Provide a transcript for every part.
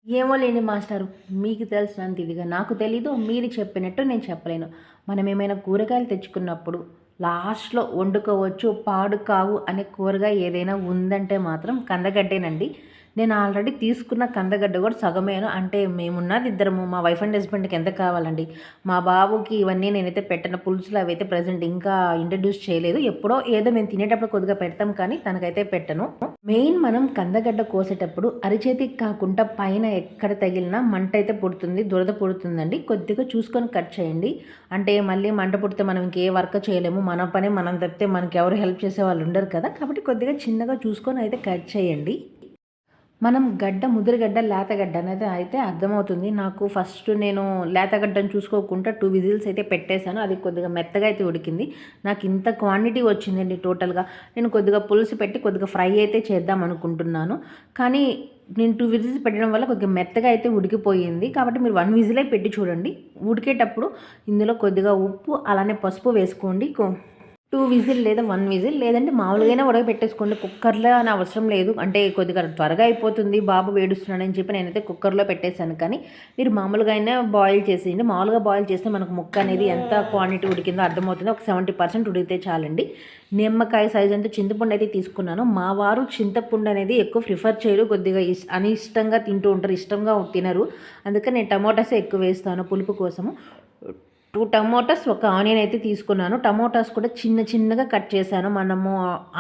ఏమో లేండి మాస్టారు. మీకు తెలిసినంత ఇదిగా నాకు తెలీదు. మీరు చెప్పినట్టు నేను చెప్పలేను. మనం ఏమైనా కూరగాయలు తెచ్చుకున్నప్పుడు లాస్ట్‌లో వండుకోవచ్చు, పాడు కావు అనే కూరగాయ ఏదైనా ఉందంటే మాత్రం కందగడ్డేనండి. నేను ఆల్రెడీ తీసుకున్న కందగడ్డ కూడా సగమేను. అంటే మేమున్నది ఇద్దరము. మా వైఫ్ అండ్ హస్బెండ్‌కి ఎంత కావాలండి. మా బాబుకి ఇవన్నీ నేనైతే పెట్టను. పులుసులు అవైతే ప్రెజెంట్ ఇంకా ఇంట్రడ్యూస్ చేయలేదు. ఎప్పుడో ఏదో మేము తినేటప్పుడు కొద్దిగా పెడతాం కానీ తనకైతే పెట్టను. మెయిన్ మనం కందగడ్డ కోసేటప్పుడు అరిచేతికి కాకుండా పైన ఎక్కడ తగిలినా మంట అయితే పుడుతుంది, దురద పుడుతుందండి. కొద్దిగా చూసుకొని కట్ చేయండి. అంటే మళ్ళీ మంట పుడితే మనం ఇంకే వర్క్ చేయలేము. మన పని మనం తప్పితే మనకి ఎవరు హెల్ప్ చేసే వాళ్ళు ఉండరు కదా. కాబట్టి కొద్దిగా చిన్నగా చూసుకొని అయితే కట్ చేయండి. మనం గడ్డ ముదిరిగడ్డ, లేతగడ్డ అనేది అయితే అర్థమవుతుంది. నాకు ఫస్ట్ నేను లేతగడ్డను చూసుకోకుండా 2 విజిల్స్ అయితే పెట్టేశాను. అది కొద్దిగా మెత్తగా అయితే ఉడికింది. నాకు ఇంత క్వాంటిటీ వచ్చిందండి టోటల్‌గా. నేను కొద్దిగా పులుసు పెట్టి కొద్దిగా ఫ్రై అయితే చేద్దాం అనుకుంటున్నాను. కానీ నేను 2 విజిల్స్ పెట్టడం వల్ల కొద్దిగా మెత్తగా అయితే ఉడికిపోయింది. కాబట్టి మీరు 1 విజిలే పెట్టి చూడండి. ఉడికేటప్పుడు ఇందులో కొద్దిగా ఉప్పు, అలానే పసుపు వేసుకోండి. 2 విజిల్ లేదా 1 విజిల్ లేదంటే మామూలుగానే ఉడకబెట్టేసుకోండి. కుక్కర్‌లో అని అవసరం లేదు. అంటే కొద్దిగా త్వరగా అయిపోతుంది. బాబు వేడుస్తున్నాడని చెప్పి నేనైతే కుక్కర్‌లో పెట్టేశాను. కానీ మీరు మామూలుగా అయినా బాయిల్ చేసేయండి. మామూలుగా బాయిల్ చేస్తే మనకు ముక్క అనేది ఎంత క్వాంటిటీ ఉడికిందో అర్థమవుతుంది. ఒక 70% ఉడికితే చాలండి. నిమ్మకాయ సైజ్ అంతా చింతపండు అయితే తీసుకున్నాను. మా వారు చింతపండు అనేది ఎక్కువ ప్రిఫర్ చేయరు. కొద్దిగా అనిష్టంగా తింటూ ఉంటారు. ఇష్టంగా తినరు. అందుకని నేను టమోటాసే ఎక్కువ వేస్తాను పులుపు కోసము. 2 టమోటాస్, 1 ఆనియన్ అయితే తీసుకున్నాను. టమోటాస్ కూడా చిన్న చిన్నగా కట్ చేశాను. మనము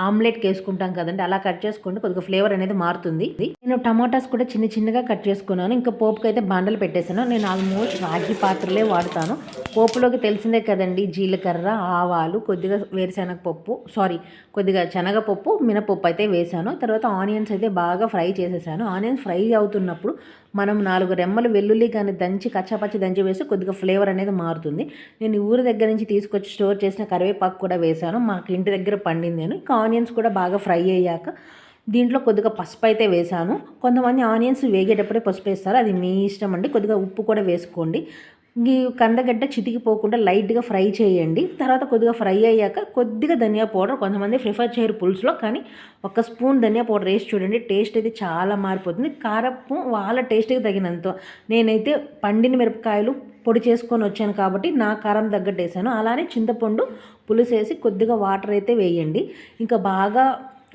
ఆమ్లెట్‌కి వేసుకుంటాం కదండీ! అలా కట్ చేసుకోండి. కొద్దిగా ఫ్లేవర్ అనేది మారుతుంది. నేను టమోటాస్ కూడా చిన్న చిన్నగా కట్ చేసుకున్నాను. ఇంకా పోపుకైతే బాండలు పెట్టేశాను. నేను ఆల్మోస్ట్ రాగి పాత్రలే వాడతాను. పోపులోకి తెలిసిందే కదండీ! జీలకర్ర, ఆవాలు, కొద్దిగా వేరుశనగ పప్పు, కొద్దిగా శనగపప్పు, మినపప్పు అయితే వేశాను. తర్వాత ఆనియన్స్ అయితే బాగా ఫ్రై చేసేసాను. ఆనియన్స్ ఫ్రై అవుతున్నప్పుడు మనం 4 రెమ్మలు వెల్లుల్లి కానీ దంచి కచ్చాపచ్చి దంచి వేస్తే కొద్దిగా ఫ్లేవర్ అనేది మారుతుంది. నేను ఊరి దగ్గర నుంచి తీసుకొచ్చి స్టోర్ చేసిన కరివేపాకు కూడా వేశాను. మాకు ఇంటి దగ్గర పండింది నేను. ఇంకా ఆనియన్స్ కూడా బాగా ఫ్రై అయ్యాక దీంట్లో కొద్దిగా పసుపు అయితే వేశాను. కొంతమంది ఆనియన్స్ వేగేటప్పుడే పసుపు వేస్తారు. అది మీ ఇష్టం అండి. కొద్దిగా ఉప్పు కూడా వేసుకోండి. ఈ కందగడ్డ చితికిపోకుండా లైట్‌గా ఫ్రై చేయండి. తర్వాత కొద్దిగా ఫ్రై అయ్యాక కొద్దిగా ధనియా పౌడర్, కొంతమంది ప్రిఫర్ చేయరు పులుసులో, కానీ ఒక స్పూన్ ధనియా పౌడర్ వేసి చూడండి. టేస్ట్ అయితే చాలా మారిపోతుంది. కారపు వాళ్ళ టేస్ట్‌కి తగినంత. నేనైతే పండిన మిరపకాయలు పొడి చేసుకొని వచ్చాను కాబట్టి నా కారం తగ్గట్టు వేసాను. అలానే చింతపండు పులుసేసి కొద్దిగా వాటర్ అయితే వేయండి. ఇంకా బాగా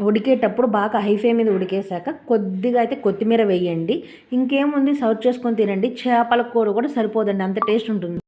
ఉడికేటప్పుడు బాగా హై ఫ్లేమ్ మీద ఉడికేసాక కొద్దిగా అయితే కొత్తిమీర వేయండి. ఇంకేముంది, సర్వ్ చేసుకొని తినండి. చేపల కూర కూడా సరిపోదండి, అంత టేస్ట్ ఉంటుంది.